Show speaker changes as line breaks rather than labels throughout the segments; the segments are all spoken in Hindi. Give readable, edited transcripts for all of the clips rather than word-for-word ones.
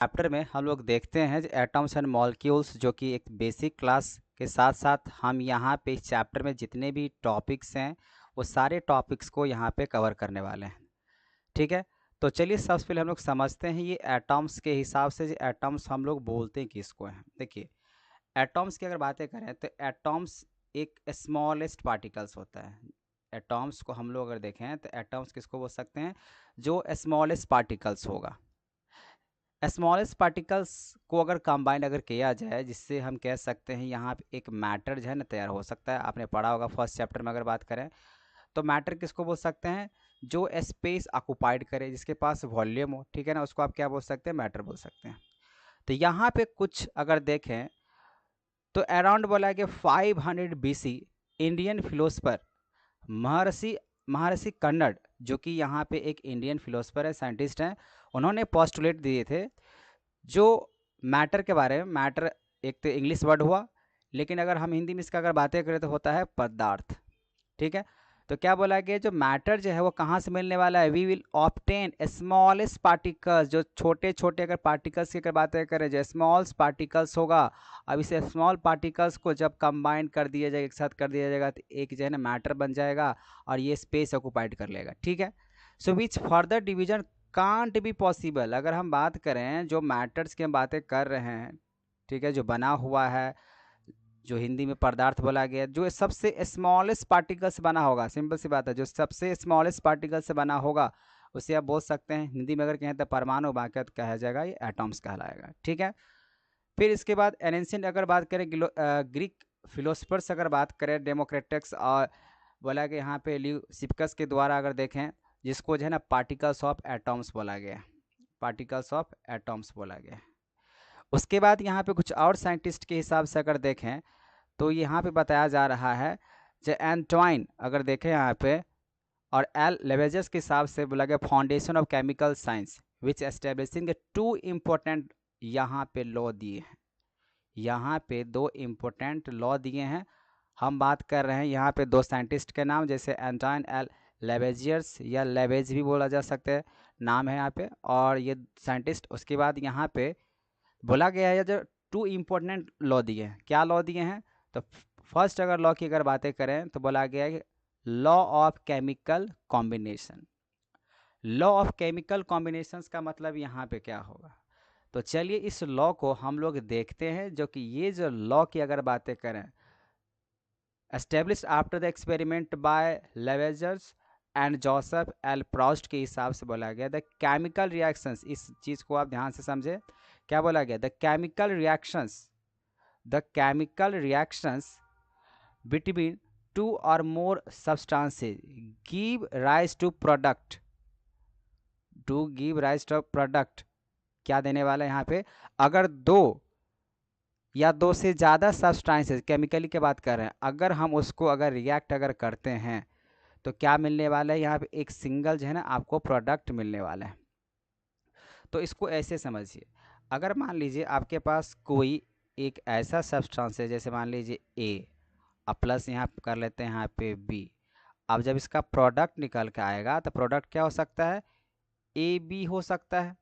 चैप्टर में हम लोग देखते हैं एटम्स एंड मॉलिक्यूल्स, जो कि एक बेसिक क्लास के साथ साथ हम यहाँ पे इस चैप्टर में जितने भी टॉपिक्स हैं वो सारे टॉपिक्स को यहाँ पे कवर करने वाले हैं। ठीक है, तो चलिए सबसे पहले हम लोग समझते हैं ये एटम्स के हिसाब से एटम्स हम लोग बोलते हैं किसको हैं। देखिए, एटम्स की अगर बातें करें तो एटम्स एक स्मॉलेस्ट पार्टिकल्स होता है। एटम्स को हम लोग अगर देखें तो एटम्स किसको बोल सकते हैं, जो स्मॉलेस्ट पार्टिकल्स होगा। स्मॉलेस्ट पार्टिकल्स को अगर कंबाइन अगर किया जाए, जिससे हम कह सकते हैं यहाँ पे एक मैटर जो है ना तैयार हो सकता है। आपने पढ़ा होगा फर्स्ट चैप्टर में अगर बात करें तो मैटर किसको बोल सकते हैं, जो स्पेस ऑक्युपाइड करे, जिसके पास वॉल्यूम हो। ठीक है ना, उसको आप क्या बोल सकते हैं, मैटर बोल सकते हैं। तो यहाँ पे कुछ अगर देखें तो अराउंड बोला कि 500 BC इंडियन फिलोसफर महर्षि महर्षि कन्नड़, जो कि यहाँ पे एक इंडियन फिलोसफर है, साइंटिस्ट हैं, उन्होंने पोस्टुलेट दिए थे जो मैटर के बारे में। मैटर एक तो इंग्लिश वर्ड हुआ, लेकिन अगर हम हिंदी में इसका अगर बातें करें तो होता है पदार्थ। ठीक है, तो क्या बोला गया, जो मैटर जो है वो कहाँ से मिलने वाला है, we will obtain smallest particles, जो छोटे छोटे अगर पार्टिकल्स की अगर बातें करें, जो स्मॉल्स पार्टिकल्स होगा। अब इसे स्मॉल पार्टिकल्स को जब कंबाइन कर दिया जाएगा, एक साथ कर दिया जाएगा, तो एक जो है ना मैटर बन जाएगा और ये स्पेस ऑक्युपाइड कर लेगा। ठीक है, so which further division can't be possible. अगर हम बात करें जो मैटर्स की हम बातें कर रहे हैं, ठीक है, जो बना हुआ है, जो हिंदी में पदार्थ बोला गया, जो सबसे स्मॉलेस्ट पार्टिकल से बना होगा, सिंपल सी बात है, जो सबसे स्मॉलेस्ट पार्टिकल से बना होगा उसे आप बोल सकते हैं, हिंदी में अगर कहें तो परमाणु, बाकी तो कहा जाएगा ये एटॉम्स कहलाएगा। ठीक है, फिर इसके बाद एनेंशियंट अगर बात करें ग्रीक फिलोसफर्स अगर बात करें, डेमोक्रेटिक्स और बोला गया यहाँ पे ल्यूसिफकस के द्वारा अगर देखें, जिसको जो है ना पार्टिकल्स ऑफ एटॉम्स बोला गया, पार्टिकल्स ऑफ एटॉम्स बोला गया। उसके बाद यहाँ पे कुछ और साइंटिस्ट के हिसाब से अगर देखें तो यहाँ पे बताया जा रहा है, जो एंटवाइन अगर देखें यहाँ पे, और एल लेवेजेस के हिसाब से बोला गया foundation of chemical science which establishing to important यहाँ पे लॉ दिए हैं। यहाँ पे दो इम्पोर्टेंट लॉ दिए हैं। हम बात कर रहे हैं यहाँ पे दो साइंटिस्ट के नाम, जैसे एंटवाइन एल लेवेजियर्स या लेवेज भी बोला जा सकता है, नाम है यहाँ पे, और ये साइंटिस्ट। उसके बाद यहाँ पे बोला गया है जो टू इम्पोर्टेंट लॉ दिए हैं। क्या लॉ दिए हैं, तो फर्स्ट अगर लॉ की अगर बातें करें तो बोला गया है law of chemical combination. Law of chemical combinations का मतलब यहाँ पे क्या होगा, तो चलिए इस लॉ को हम लोग देखते हैं। जो कि ये जो लॉ की अगर बातें करें, establish after the experiment by Lavoisier and Joseph L Proust के हिसाब से बोला गया द केमिकल रिएक्शंस। इस चीज़ को आप ध्यान से समझे, क्या बोला गया, the chemical reactions between two or more substances give rise to product, क्या देने वाला है यहाँ पे, अगर दो या दो से ज़्यादा सब्सटेंसेस, केमिकली की बात कर रहे हैं, अगर हम उसको अगर रिएक्ट अगर करते हैं तो क्या मिलने वाला है, यहाँ पे एक सिंगल जो है ना आपको प्रोडक्ट मिलने वाला है। तो इसको ऐसे समझिए, अगर मान लीजिए आपके पास कोई एक ऐसा सब्सटेंस है, जैसे मान लीजिए ए, अब प्लस यहाँ कर लेते हैं यहाँ पे बी। अब जब इसका प्रोडक्ट निकल के आएगा तो प्रोडक्ट क्या हो सकता है, ए बी हो सकता है,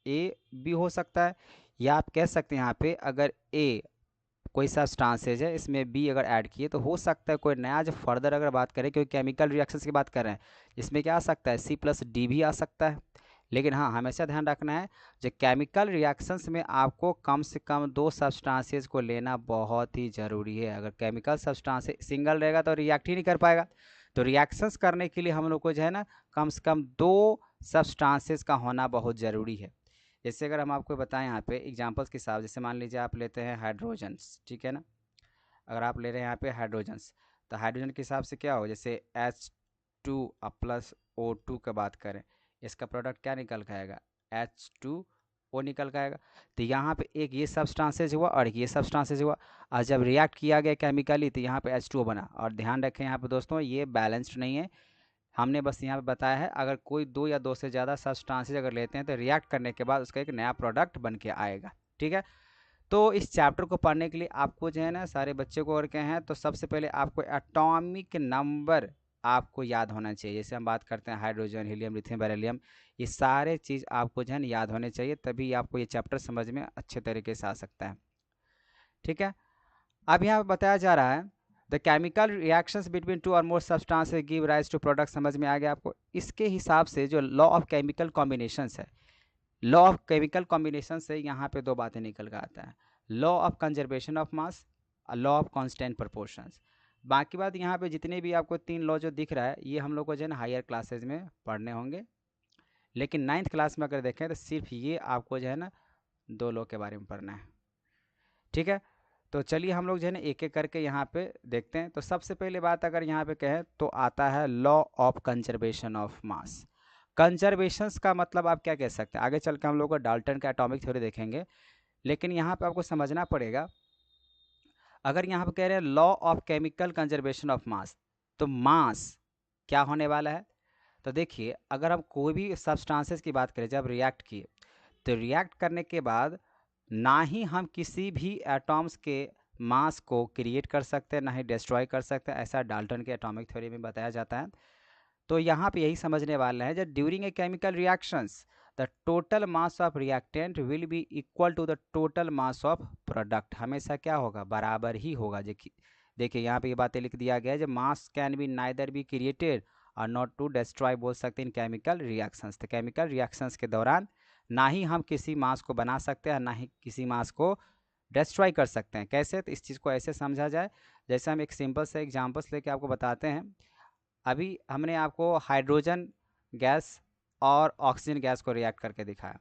ए बी हो सकता है, या आप कह सकते हैं यहाँ पे अगर ए कोई सब्सटेंसेज है, इसमें बी अगर ऐड किए तो हो सकता है कोई नया जो फर्दर अगर बात करें, क्योंकि केमिकल रिएक्शंस की बात कर रहे हैं, इसमें क्या आ सकता है, सी प्लस डी भी आ सकता है। लेकिन हाँ, हमेशा ध्यान रखना है, जो केमिकल रिएक्शंस में आपको कम से कम दो सब्सटेंसेस को लेना बहुत ही ज़रूरी है। अगर केमिकल सब्सटेंस सिंगल रहेगा तो रिएक्ट ही नहीं कर पाएगा। तो रिएक्शंस करने के लिए हम लोग को जो है ना कम से कम दो सब्सटेंसेस का होना बहुत ज़रूरी है। जैसे अगर हम आपको बताएं यहाँ पे एग्जांपल्स के हिसाब, जैसे मान लीजिए आप लेते हैं हाइड्रोजन्स, ठीक है ना, अगर आप ले रहे हैं यहाँ पे हाइड्रोजन्स, तो हाइड्रोजन के हिसाब से क्या हो, जैसे H2 प्लस O2 का बात करें, इसका प्रोडक्ट क्या निकल के आएगा, H2O निकल के आएगा। तो यहाँ पे एक ये सब्सटेंसेज हुआ और एक ये सब्सटेंसेज हुआ, और जब रिएक्ट किया गया केमिकली तो यहाँ पे H2O बना। और ध्यान रखें यहाँ पे दोस्तों, ये बैलेंस्ड नहीं है, हमने बस यहाँ पे बताया है अगर कोई दो या दो से ज़्यादा सब्सटेंसेज अगर लेते हैं तो रिएक्ट करने के बाद उसका एक नया प्रोडक्ट बन के आएगा। ठीक है, तो इस चैप्टर को पढ़ने के लिए आपको जो है ना सारे बच्चे को और क्या हैं, तो सबसे पहले आपको एटॉमिक नंबर आपको याद होना चाहिए। जैसे हम बात करते हैं हाइड्रोजन, हीलियम, लिथियम, बेरिलियम, ये सारे चीज़ आपको जो है ना याद होने चाहिए, तभी आपको ये चैप्टर समझ में अच्छे तरीके से आ सकता है। ठीक है, अब यहाँ पे बताया जा रहा है the chemical reactions between two और more substances give rise to product. समझ में आ गया आपको? इसके हिसाब से जो लॉ ऑफ केमिकल कॉम्बिनेशंस है, लॉ ऑफ केमिकल कॉम्बिनेशन से यहाँ पे दो बातें निकल कर आता है, law of conservation of mass और लॉ ऑफ कांस्टेंट प्रोपोर्शंस। बाकी बात यहाँ पे जितने भी आपको तीन लॉ जो दिख रहा है ये हम लोग को जो है ना हायर क्लासेज में पढ़ने होंगे, लेकिन 9th क्लास में अगर देखें तो सिर्फ ये आपको जो है ना दो लॉ के बारे में पढ़ना है। ठीक है, तो चलिए हम लोग जो है ना एक एक करके यहाँ पे देखते हैं। तो सबसे पहले बात अगर यहाँ पे कहें तो आता है law of conservation of mass. Conservations का मतलब आप क्या कह सकते हैं, आगे चल के हम लोग को डाल्टन का एटॉमिक थ्योरी देखेंगे, लेकिन यहाँ पे आपको समझना पड़ेगा अगर यहाँ पे कह रहे हैं law of chemical conservation of मास, तो मास क्या होने वाला है। तो देखिए अगर हम कोई भी सब्सटेंसेस की बात करें, जब रिएक्ट किए तो रिएक्ट करने के बाद ना ही हम किसी भी एटॉम्स के मास को क्रिएट कर सकते हैं, ना ही डिस्ट्रॉय कर सकते हैं, ऐसा डाल्टन के एटॉमिक थ्योरी में बताया जाता है। तो यहाँ पे यही समझने वाला है, जब during a chemical reactions the total mass of reactant will be equal to the total mass of product. हमेशा क्या होगा, बराबर ही होगा। देखिए यहाँ पे ये बातें लिख दिया गया है, जब मास can be neither be created और नॉट टू डिस्ट्रॉय बोल सकते हैं इन केमिकल रिएक्शंस। तो केमिकल रिएक्शंस के दौरान ना ही हम किसी मास को बना सकते हैं, ना ही किसी मास को डिस्ट्रॉय कर सकते हैं। कैसे, तो इस चीज़ को ऐसे समझा जाए, जैसे हम एक सिंपल से एग्जांपल्स लेके आपको बताते हैं। अभी हमने आपको हाइड्रोजन गैस और ऑक्सीजन गैस को रिएक्ट करके दिखाया।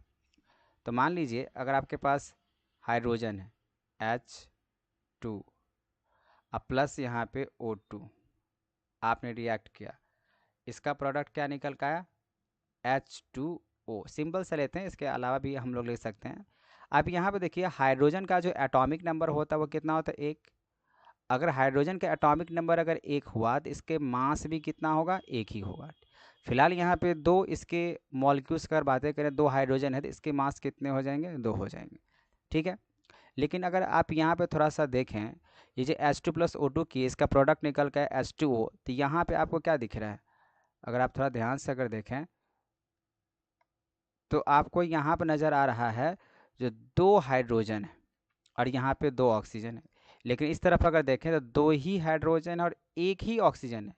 तो मान लीजिए अगर आपके पास हाइड्रोजन है H2 अब प्लस यहाँ पे O2, आपने रिएक्ट किया, इसका प्रोडक्ट क्या निकल का आया, H2O। सिंपल से लेते हैं, इसके अलावा भी हम लोग ले सकते हैं। अब यहाँ पे देखिए हाइड्रोजन का जो एटॉमिक नंबर होता है वो कितना होता है, 1। अगर हाइड्रोजन का एटॉमिक नंबर अगर 1 हुआ तो इसके मास भी कितना होगा, 1 ही होगा। फिलहाल यहाँ पे दो इसके मॉलिक्यूल्स का बातें करें, 2 हाइड्रोजन है तो इसके मास कितने हो जाएंगे, 2 हो जाएंगे। ठीक है, लेकिन अगर आप यहाँ पे थोड़ा सा देखें, ये जो H2 + O2 की इसका प्रोडक्ट निकल का है H2O, तो यहाँ पे आपको क्या दिख रहा है, अगर आप थोड़ा ध्यान से अगर देखें तो आपको यहाँ पर नज़र आ रहा है जो 2 हाइड्रोजन है और यहाँ पे 2 ऑक्सीजन है। लेकिन इस तरफ अगर देखें तो 2 ही हाइड्रोजन और 1 ही ऑक्सीजन है।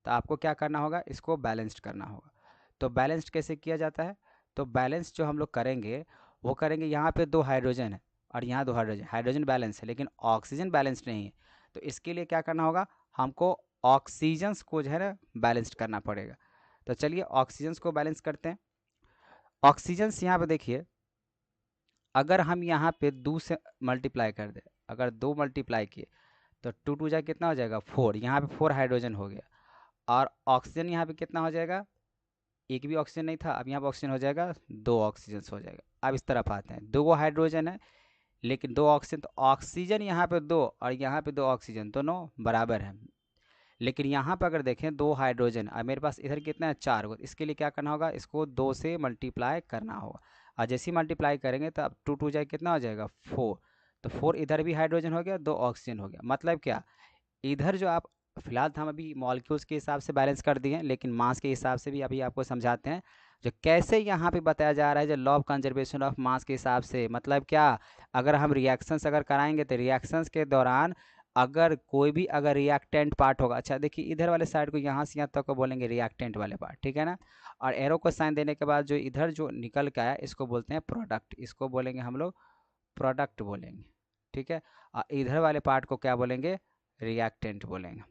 तो आपको क्या करना होगा, इसको बैलेंस्ड करना होगा। तो बैलेंस्ड कैसे किया जाता है, तो बैलेंस जो हम लोग करेंगे वो करेंगे, यहाँ पे 2 हाइड्रोजन है और यहाँ 2 हाइड्रोजन, हाइड्रोजन बैलेंस है लेकिन ऑक्सीजन बैलेंस नहीं है। तो इसके लिए क्या करना होगा, हमको ऑक्सीजन्स को जो है ना बैलेंस्ड करना पड़ेगा। तो चलिए ऑक्सीजन्स को बैलेंस करते हैं। ऑक्सीजन्स यहाँ पे देखिए, अगर हम यहाँ पे 2 से मल्टीप्लाई कर दें, अगर 2 मल्टीप्लाई किए तो 2 2 जा कितना हो जाएगा, 4। यहाँ पे 4 हाइड्रोजन हो गया और ऑक्सीजन यहाँ पे कितना हो जाएगा, एक भी ऑक्सीजन नहीं था, अब यहाँ पे ऑक्सीजन हो जाएगा, 2 ऑक्सीजन हो जाएगा। अब इस तरफ आते हैं, 2 हाइड्रोजन है लेकिन 2 ऑक्सीजन, तो ऑक्सीजन यहाँ पे 2 और यहाँ पे 2 ऑक्सीजन, दोनों बराबर है। लेकिन यहाँ पर अगर देखें 2 हाइड्रोजन और मेरे पास इधर कितना है, 4 को, इसके लिए क्या करना होगा, इसको 2 से मल्टीप्लाई करना होगा। और जैसे ही मल्टीप्लाई करेंगे तो अब 2 2 जाए कितना हो जाएगा, 4। तो 4 इधर भी हाइड्रोजन हो गया, 2 ऑक्सीजन हो गया। मतलब क्या, इधर जो आप फिलहाल तो हम अभी मॉलिक्यूल्स के हिसाब से बैलेंस कर दिए हैं, लेकिन मास के हिसाब से भी अभी आपको समझाते हैं जो कैसे यहाँ पे बताया जा रहा है, जो लॉ ऑफ कंजर्वेशन ऑफ मास के हिसाब से। मतलब क्या, अगर हम रिएक्शंस अगर कराएंगे तो रिएक्शंस के दौरान अगर कोई भी अगर रिएक्टेंट पार्ट होगा, अच्छा देखिए इधर वाले साइड को यहाँ से यहाँ तक को बोलेंगे रिएक्टेंट वाले पार्ट, ठीक है ना। और एरो को साइन देने के बाद जो इधर जो निकल के आया इसको बोलते हैं प्रोडक्ट, इसको बोलेंगे हम लोग प्रोडक्ट बोलेंगे, ठीक है। और इधर वाले पार्ट को क्या बोलेंगे, रिएक्टेंट बोलेंगे,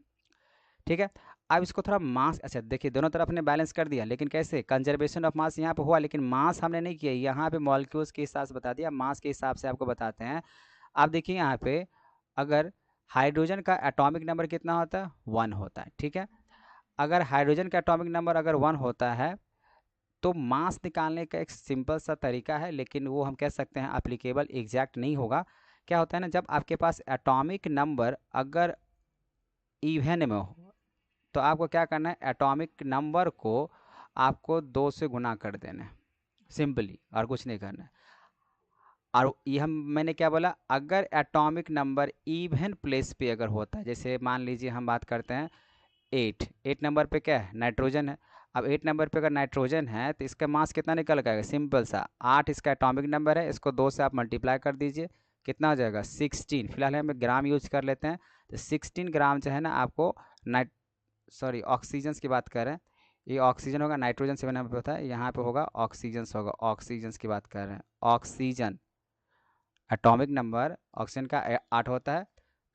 ठीक है। अब इसको थोड़ा मास, अच्छा देखिए दोनों तरफ ने बैलेंस कर दिया, लेकिन कैसे, कंजर्वेशन ऑफ मास यहाँ पे हुआ लेकिन मास हमने नहीं किया, यहाँ पे मॉलिक्यूल्स के हिसाब से बता दिया, मास के हिसाब से आपको बताते हैं। आप देखिए यहाँ पे अगर हाइड्रोजन का एटॉमिक नंबर कितना होता है, 1 होता है, ठीक है। अगर हाइड्रोजन का एटॉमिक नंबर अगर 1 होता है तो मास निकालने का एक सिंपल सा तरीका है, लेकिन वो हम कह सकते हैं अप्लीकेबल एग्जैक्ट नहीं होगा। क्या होता है ना, जब आपके पास एटॉमिक नंबर अगर इवन में हो तो आपको क्या करना है, एटॉमिक नंबर को आपको 2 से गुना कर देना है, सिंपली, और कुछ नहीं करना है। और ये हम मैंने क्या बोला, अगर एटॉमिक नंबर इवन प्लेस पे अगर होता है, जैसे मान लीजिए हम बात करते हैं 8 नंबर पे क्या है, नाइट्रोजन है। अब 8 नंबर पे अगर नाइट्रोजन है तो इसका मास कितना निकल के आएगा, सिंपल सा 8 इसका एटॉमिक नंबर है, इसको 2 से आप मल्टीप्लाई कर दीजिए, कितना हो जाएगा 16। फिलहाल हम ग्राम यूज कर लेते हैं, तो 16 ग्राम जो है ना आपको नाइट सॉरी ऑक्सीजन की बात कर रहे हैं, ये ऑक्सीजन होगा, नाइट्रोजन से बना होता है, यहाँ पे होगा ऑक्सीजन होगा, ऑक्सीजन की बात कर रहे हैं। ऑक्सीजन एटॉमिक नंबर ऑक्सीजन का 8 होता है,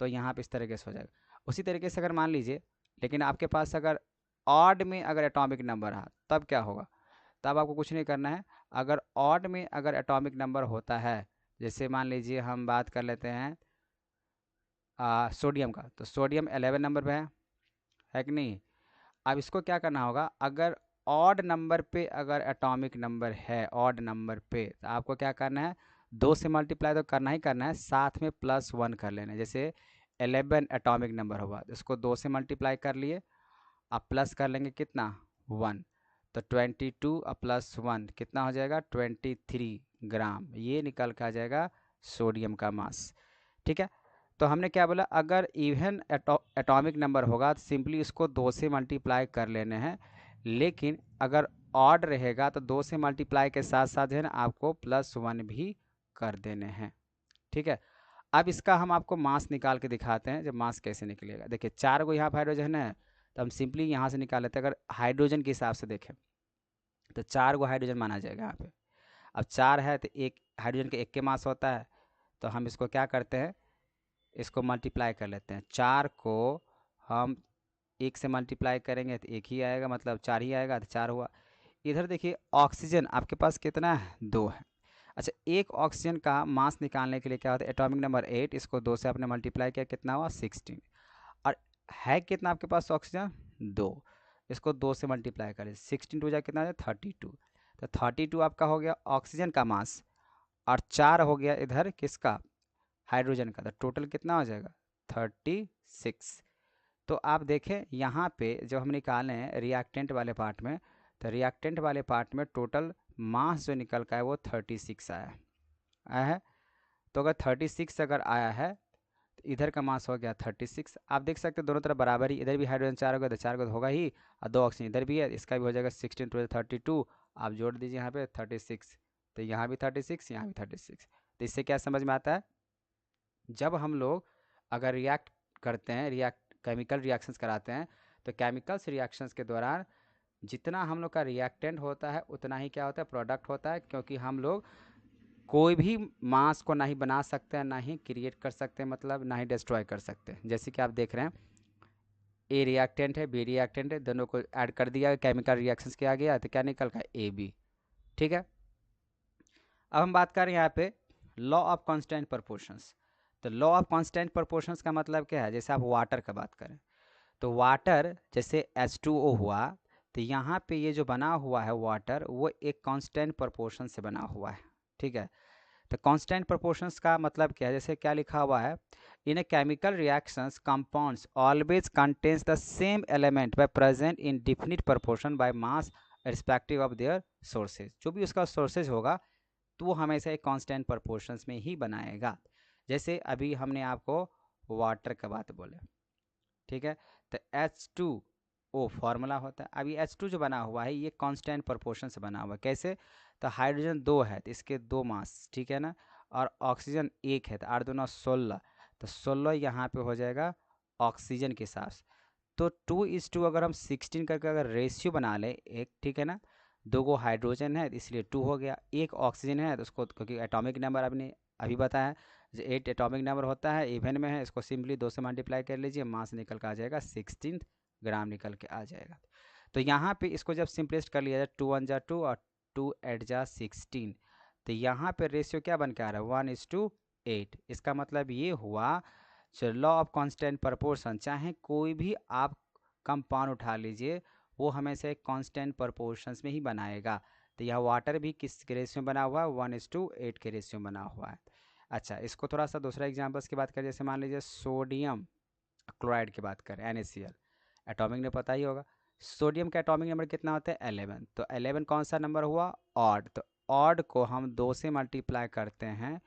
तो यहाँ पे इस तरीके से हो जाएगा। उसी तरीके से अगर मान लीजिए, लेकिन आपके पास अगर ऑड में अगर एटॉमिक नंबर है तब क्या होगा, तब आपको कुछ नहीं करना है। अगर ऑड में अगर एटॉमिक नंबर होता है, जैसे मान लीजिए हम बात कर लेते हैं सोडियम का, तो सोडियम 11 नंबर पे है कि नहीं। अब इसको क्या करना होगा, अगर ऑड नंबर पे अगर एटॉमिक नंबर है, ऑड नंबर पे, तो आपको क्या करना है, 2 से मल्टीप्लाई तो करना ही करना है, साथ में +1 कर लेना है। जैसे 11 एटॉमिक नंबर होगा, इसको 2 से मल्टीप्लाई कर लिए, अब प्लस कर लेंगे कितना 1, तो 22 +1 कितना हो जाएगा 23 ग्राम, ये निकल के आ जाएगा सोडियम का मास। ठीक है, तो हमने क्या बोला, अगर इवन एटॉमिक नंबर होगा तो सिंपली इसको 2 से मल्टीप्लाई कर लेने हैं, लेकिन अगर ऑड रहेगा तो 2 से मल्टीप्लाई के साथ साथ जो है ना आपको +1 भी कर देने हैं। ठीक है, अब इसका हम आपको मास निकाल के दिखाते हैं, जब मास कैसे निकलेगा। देखिए 4 को यहाँ पर हाइड्रोजन है, तो हम सिंपली यहाँ से निकाल लेते हैं। अगर हाइड्रोजन के हिसाब से देखें तो 4 को हाइड्रोजन माना जाएगा यहाँ पे। अब 4 है तो एक हाइड्रोजन के 1 के मास होता है, तो हम इसको क्या करते हैं, इसको मल्टीप्लाई कर लेते हैं। 4 को हम 1 से मल्टीप्लाई करेंगे तो 1 ही आएगा, मतलब 4 ही आएगा, तो 4 हुआ। इधर देखिए ऑक्सीजन आपके पास कितना है, 2 है। अच्छा, एक ऑक्सीजन का मास निकालने के लिए क्या होता है, एटॉमिक नंबर 8, इसको 2 से आपने मल्टीप्लाई किया, कितना हुआ 16। और है कितना आपके पास ऑक्सीजन, 2, इसको 2 से मल्टीप्लाई करें, 16 टू जा कितना है 32, तो 32 आपका हो गया ऑक्सीजन का मास, और 4 हो गया इधर किसका, हाइड्रोजन का, तो टोटल कितना हो जाएगा 36। तो आप देखें यहाँ पे जब हम निकाले हैं रिएक्टेंट वाले पार्ट में, तो रिएक्टेंट वाले पार्ट में टोटल मास जो निकल का है वो 36 आया है। तो अगर 36 अगर आया है तो इधर का मास हो गया 36। आप देख सकते हैं दोनों तरफ बराबर ही, इधर भी हाइड्रोजन 4 होगा तो 4 को तो होगा ही, और 2 ऑक्सीजन इधर भी है, इसका भी हो जाएगा 16 टू 32, आप जोड़ दीजिए यहाँ पे 36, तो यहाँ भी 36, यहाँ भी 36। तो इससे क्या समझ में आता है, जब हम लोग अगर रिएक्ट करते हैं, केमिकल रिएक्शंस कराते हैं, तो केमिकल्स रिएक्शंस के दौरान जितना हम लोग का रिएक्टेंट होता है उतना ही क्या होता है, प्रोडक्ट होता है, क्योंकि हम लोग कोई भी मास को ना ही बना सकते हैं, ना ही क्रिएट कर सकते हैं, मतलब ना ही डिस्ट्रॉय कर सकते हैं। जैसे कि आप देख रहे हैं ए रिएक्टेंट है, बी रिएक्टेंट है, दोनों को ऐड कर दिया, केमिकल रिएक्शंस किया गया, तो क्या निकल का ए बी। ठीक है, अब हम बात कर रहे हैं यहाँ पे लॉ ऑफ कांस्टेंट प्रोपोर्शंस। तो लॉ ऑफ कांस्टेंट प्रोपोर्शंस का मतलब क्या है, जैसे आप वाटर का बात करें, तो वाटर जैसे H2O हुआ, तो यहाँ पे ये जो बना हुआ है वाटर, वो एक कांस्टेंट प्रोपोर्शन से बना हुआ है। ठीक है, तो कांस्टेंट प्रोपोर्शंस का मतलब क्या है, जैसे क्या लिखा हुआ है, in a chemical reactions compounds always contains the same element by present in definite proportion by mass respective of their sources. जो भी उसका सोर्सेज होगा तो वो हमेशा एक कांस्टेंट प्रोपोर्शंस में ही बनाएगा। जैसे अभी हमने आपको वाटर का बात बोले, ठीक है, तो H2O फार्मूला होता है। अभी H2 जो बना हुआ है ये कांस्टेंट प्रोपोर्शन से बना हुआ है। कैसे, तो हाइड्रोजन 2 है तो इसके 2 मास, ठीक है ना, और ऑक्सीजन 1 है तो 8 दूना 16, तो 16 यहाँ पे हो जाएगा ऑक्सीजन के साथ। तो 2:2 अगर हम 16 करके अगर रेशियो बना लें एक, ठीक है ना, 2 गो हाइड्रोजन है इसलिए 2 हो गया, एक ऑक्सीजन है तो उसको, क्योंकि एटॉमिक नंबर आपने अभी बताया जो 8 एटॉमिक नंबर होता है, इवन में है, इसको सिंपली 2 से मल्टीप्लाई कर लीजिए, मास निकल कर आ जाएगा 16 ग्राम निकल के आ जाएगा। तो यहाँ पे इसको जब सिंपलेस्ट कर लिया जाए 2 1 जा 2 और 2 8 जा 16, तो यहाँ पे रेशियो क्या बन के आ रहा है 1:8। इसका मतलब ये हुआ जो लॉ ऑफ कांस्टेंट प्रोपोर्शन, चाहे कोई भी आप कंपाउंड उठा लीजिए वो हमेशा एक कांस्टेंट प्रोपोर्शंस में ही बनाएगा। तो यह वाटर भी किस के रेशियो में बना हुआ है 1:8 के रेशियो में बना हुआ है। अच्छा, इसको थोड़ा सा दूसरा एग्जांपल्स की बात करें, जैसे मान लीजिए सोडियम क्लोराइड की बात करें, NaCl, एटॉमिक ने पता ही होगा, सोडियम का एटॉमिक नंबर कितना होता है 11, तो 11 कौन सा नंबर हुआ ऑड, तो ऑड को हम 2 से मल्टीप्लाई करते हैं,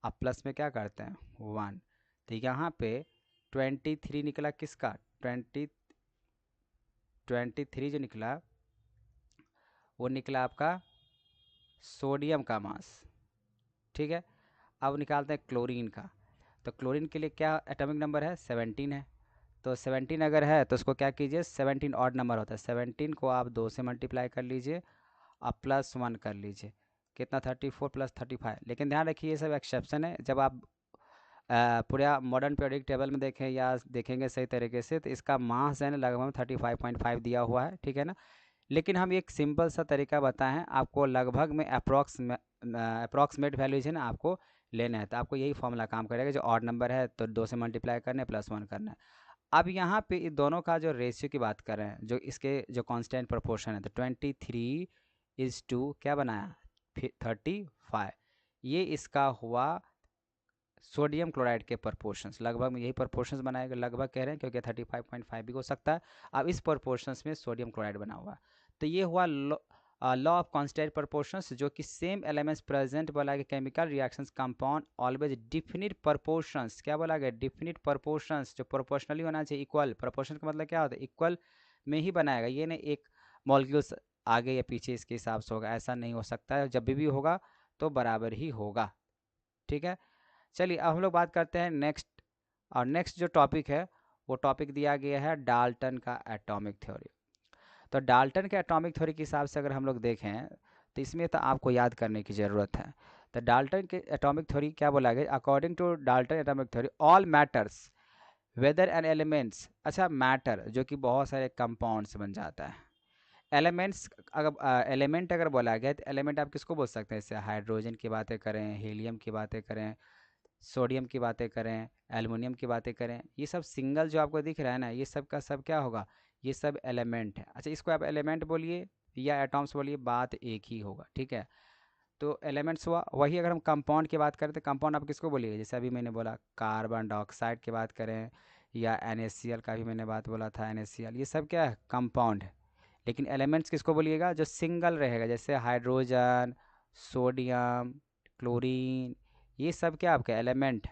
अब प्लस में क्या करते हैं 1, तो यहाँ पे 23 निकला किसका 20, 23 जो निकला वो निकला आपका सोडियम का मास। ठीक है, अब निकालते हैं क्लोरीन का। तो क्लोरीन के लिए क्या एटॉमिक नंबर है, 17 है। तो 17 अगर है तो उसको क्या कीजिए, 17 ऑड नंबर होता है, 17 को आप 2 से मल्टीप्लाई कर लीजिए और +1 कर लीजिए, कितना 34 + 35। लेकिन ध्यान रखिए ये सब एक्सेप्शन है, जब आप पूरा मॉडर्न पीरियोडिक टेबल में देखें या देखेंगे सही तरीके से तो इसका मास है ना लगभग 35.5 दिया हुआ है, ठीक है ना। लेकिन हम एक सिंपल सा तरीका बताएं आपको, लगभग में अप्रॉक्सीमेट वैल्यूज है ना आपको लेना है। तो आपको यही फॉर्मूला काम करेगा, जो ऑड नंबर है तो 2 से मल्टीप्लाई करना है +1 करना है। अब यहाँ पे इन दोनों का जो रेशियो की बात कर रहे हैं, जो इसके जो कांस्टेंट प्रोपोर्शन है, तो 23:2 क्या बनाया 35, ये इसका हुआ सोडियम क्लोराइड के प्रोपोर्शंस। लगभग में यही प्रोपोर्शंस बनाएगा, लगभग कह रहे हैं क्योंकि 35.5 भी हो सकता है। अब इस प्रोपोर्शंस में सोडियम क्लोराइड बना हुआ है। तो ये हुआ लॉ ऑफ कांस्टेंट प्रोपोर्शंस, जो कि सेम एलिमेंट्स प्रेजेंट बोला गया chemical reactions compound always definite proportions. क्या बोला गया, डिफिनिट प्रोपोर्शंस, जो प्रोपोर्शनली होना चाहिए, इक्वल। प्रोपोर्शन का मतलब क्या होता है, इक्वल में ही बनाएगा, ये नहीं एक मॉलिक्यूल्स आगे या पीछे इसके हिसाब से होगा, ऐसा नहीं हो सकता है। जब भी होगा तो बराबर ही होगा, ठीक है। चलिए अब हम लोग बात करते हैं नेक्स्ट, और नेक्स्ट जो टॉपिक है वो टॉपिक दिया गया है डाल्टन का एटॉमिक थ्योरी। तो डाल्टन के एटॉमिक थ्योरी के हिसाब से अगर हम लोग देखें तो इसमें तो आपको याद करने की ज़रूरत है। तो डाल्टन के एटॉमिक थ्योरी क्या बोला गया, according to Dalton atomic theory all matters whether and elements. अच्छा, मैटर जो कि बहुत सारे कंपाउंड्स बन जाता है। एलिमेंट्स अगर एलिमेंट अगर बोला गया तो एलिमेंट आप किसको बोल सकते हैं, जैसे हाइड्रोजन की बातें करें, हीलियम की बातें करें, सोडियम की बातें करें, एल्युमिनियम की बातें करें, ये सब सिंगल जो आपको दिख रहा है ना, ये सब का सब क्या होगा, ये सब एलिमेंट है। अच्छा, इसको आप एलिमेंट बोलिए या एटॉम्स बोलिए, बात एक ही होगा, ठीक है। तो एलिमेंट्स हुआ। वही अगर हम कंपाउंड की बात करें तो कंपाउंड आप किसको बोलिएगा, जैसे अभी मैंने बोला कार्बन डाइऑक्साइड की बात करें या NaCl का भी मैंने बात बोला था, NaCl, ये सब क्या है, कंपाउंड है। लेकिन एलिमेंट्स किसको बोलिएगा, जो सिंगल रहेगा, जैसे हाइड्रोजन, सोडियम, क्लोरीन, ये सब क्या आपके एलिमेंट।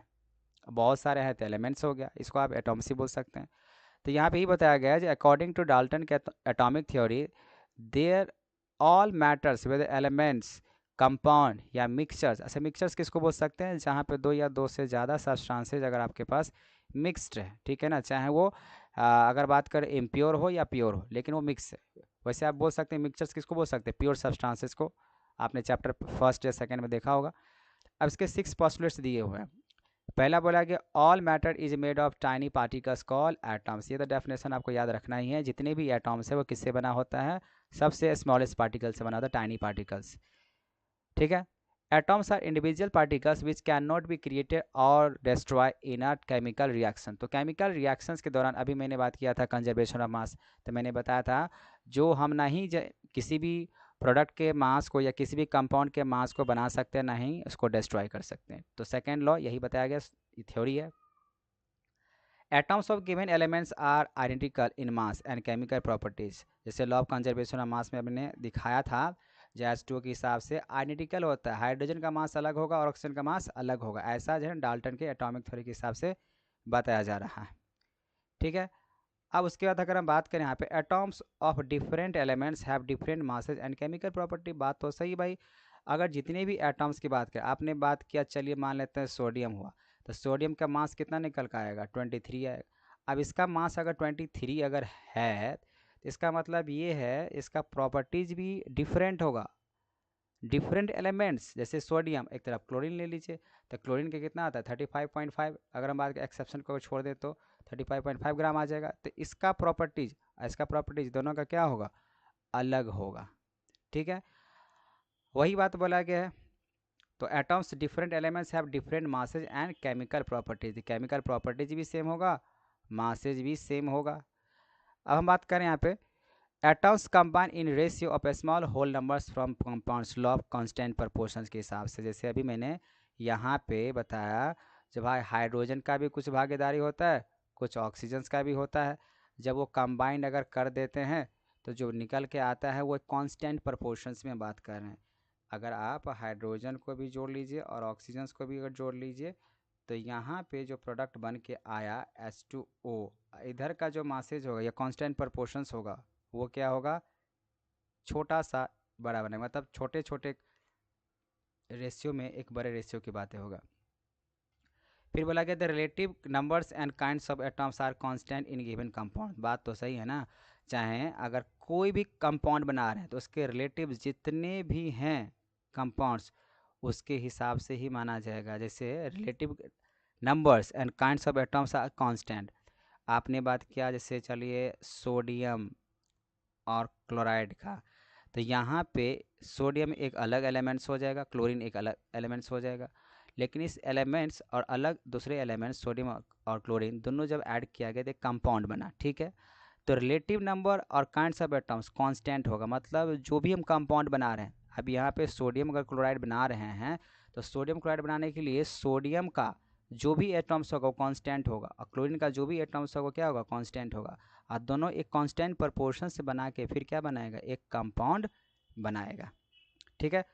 बहुत सारे हैं तो एलिमेंट्स हो गया, इसको आप एटॉम्स ही बोल सकते हैं। तो यहाँ पे ही बताया गया है कि अकॉर्डिंग टू डाल्टन के atomic theory there all matters with elements compound या मिक्सचर्स। अच्छा, मिक्सचर्स किसको बोल सकते हैं, जहाँ पे 2 या 2 से ज़्यादा सब्सटेंसेज अगर आपके पास मिक्स्ड है, ठीक है ना, चाहे वो अगर बात करें इम्प्योर हो या प्योर हो, लेकिन वो मिक्स है। वैसे आप बोल सकते हैं मिक्सचर्स किसको बोल सकते हैं, प्योर सब्सटेंसेस को। आपने चैप्टर फर्स्ट या सेकंड में देखा होगा। अब इसके 6 पॉस्टुलेट्स दिए हुए हैं। पहला बोला कि all matter is made of tiny particles call atoms. ये तो डेफिनेशन आपको याद रखना ही है, जितने भी एटम्स है वो किससे बना होता है, सबसे स्मॉलेस्ट पार्टिकल से बना होता है, टाइनी पार्टिकल्स, ठीक है। Atoms are individual particles which can not be created और destroy in a chemical reaction. तो केमिकल रिएक्शंस के दौरान अभी मैंने बात किया था कंजर्वेशन ऑफ मास, तो मैंने बताया था जो हम नहीं किसी भी प्रोडक्ट के मास को या किसी भी कंपाउंड के मास को बना सकते हैं, नहीं उसको डिस्ट्रॉय कर सकते हैं। तो सेकेंड लॉ यही बताया गया, ये थ्योरी है। Atoms of given elements are identical in mass and chemical properties. जैसे law of conservation of mass में हमने दिखाया था, J2 के हिसाब से आइडेंटिकल होता है, हाइड्रोजन का मास अलग होगा और ऑक्सीजन का मास अलग होगा, ऐसा जो है डाल्टन के एटॉमिक थ्योरी के हिसाब से बताया जा रहा है, ठीक है। अब उसके बाद अगर हम बात करें यहाँ पे atoms of different elements have different masses and chemical property. बात तो सही भाई, अगर जितने भी एटॉम्स की बात करें, आपने बात किया, चलिए मान लेते हैं सोडियम हुआ, तो सोडियम का मास कितना निकल का आएगा, 23 आएगा। अब इसका मास अगर 23 अगर है तो इसका मतलब ये है इसका प्रॉपर्टीज भी डिफरेंट होगा। डिफरेंट एलिमेंट्स, जैसे सोडियम, एक तरफ क्लोरीन ले लीजिए, तो क्लोरीन के कितना आता है 35.5, अगर हम बात के एक्सेप्शन को छोड़ दें तो 35.5 ग्राम आ जाएगा। तो इसका प्रॉपर्टीज दोनों का क्या होगा, अलग होगा, ठीक है। वही बात बोला गया है। तो atoms different elements have different masses and chemical properties, chemical properties भी सेम होगा, मासेज भी सेम होगा। अब हम बात करें यहाँ पे atoms combine in ratio of small whole numbers from compounds, law of constant proportions के हिसाब से। जैसे अभी मैंने यहाँ पे बताया, जब भाई हाइड्रोजन का भी कुछ भागीदारी होता है, कुछ ऑक्सीजन का भी होता है, जब वो कंबाइंड अगर कर देते हैं तो जो निकल के आता है वो कांस्टेंट प्रोपोर्शंस में बात कर रहे हैं। अगर आप हाइड्रोजन को भी जोड़ लीजिए और ऑक्सीजन को भी अगर जोड़ लीजिए तो यहाँ पे जो प्रोडक्ट बन के आया H2O, इधर का जो मासेज होगा या कांस्टेंट प्रोपोर्शंस होगा, वो क्या होगा, छोटा सा बड़ा बनेगा, मतलब छोटे छोटे रेशियो में एक बड़े रेशियो की बातें होगा। फिर बोला गया the relative numbers and kinds of atoms are constant in given compound. बात तो सही है ना, चाहे अगर कोई भी कंपाउंड बना रहे हैं तो उसके रिलेटिव जितने भी हैं कंपाउंड्स उसके हिसाब से ही माना जाएगा। जैसे relative numbers and kinds of atoms are constant, आपने बात किया जैसे चलिए सोडियम और क्लोराइड का, तो यहाँ पे सोडियम एक अलग एलिमेंट्स हो जाएगा, क्लोरीन एक अलग एलिमेंट्स हो जाएगा। लेकिन इस एलिमेंट्स और अलग दूसरे एलिमेंट्स सोडियम और क्लोरीन दोनों जब ऐड किया गया तो कंपाउंड बना, ठीक है। तो रिलेटिव नंबर और काइंड्स ऑफ एटम्स कांस्टेंट होगा, मतलब जो भी हम कंपाउंड बना रहे हैं, अब यहाँ पे सोडियम अगर क्लोराइड बना रहे हैं तो सोडियम क्लोराइड बनाने के लिए सोडियम का जो भी एटम्स होगा वो कांस्टेंट होगा और क्लोरीन का जो भी एटम्स होगा क्या होगा, कांस्टेंट होगा। और दोनों एक कांस्टेंट प्रपोर्शन से बना के फिर क्या बनाएगा, एक कंपाउंड बनाएगा, ठीक है।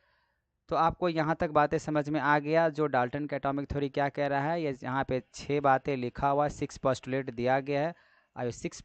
तो आपको यहाँ तक बातें समझ में आ गया जो डाल्टन का एटॉमिक थ्योरी क्या कह रहा है। ये यहाँ पे 6 बातें लिखा हुआ है, 6 पोस्टुलेट दिया गया है और 6